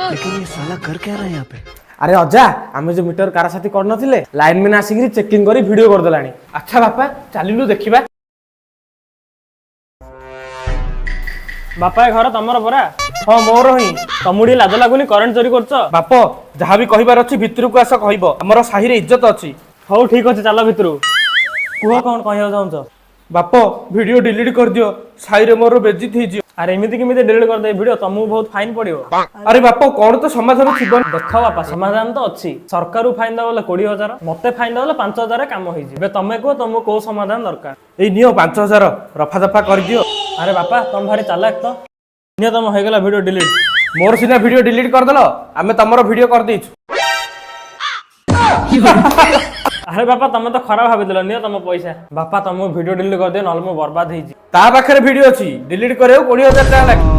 लेकिन ये साला कर क्या रहा है यहाँ पे? अरे अजा आमे जो मीटर कार साथी कर नथिले लाइन मैन आसिक चेकिंग करी वीडियो कर देलानी। अच्छा बापा चलिलु देखिबा। बापा घर तमर परा? हां मोर ही। तमुडी लाज लागुनी करंट चोरी करछ? बाप जहाँ भी कहबार अछि भितर को आस कहबो हमर साही रे इज्जत अछि। हौ ठीक अछि चल भितरु कुह कोन कहया जाउछ? बाप वीडियो डिलीट कर दियो साही रे मोर बेइज्जत हे जियो। अरे एमिति केमिति डिलीट कर दे वीडियो तुमको बहुत फाइन पड़ियो। अरे बाप कोन तो समाधान थिबो। देख बापा समाधान तो अछि सरकार फाइन दबले 20,000 मते फाइन दबले 5,000 काम होई जे तमे को तुमको को समाधान दरकार ए नियो 5,000 रफा दफा कर दियो। अरे बापा तुम भारी चालाक तो नियो तुम हो गेला वीडियो डिलीट। मोर सिना वीडियो डिलीट कर दलो आमे तमरो वीडियो कर देछु। अरे बापा तुम तो खराब भाभी दिलो नियो तुम पैसा बापा तुम वीडियो डिलीट कर दियो नल मु बर्बाद हे जी। ता पाखरे वीडियो अछि डिलीट करे 20,000 टका लाग।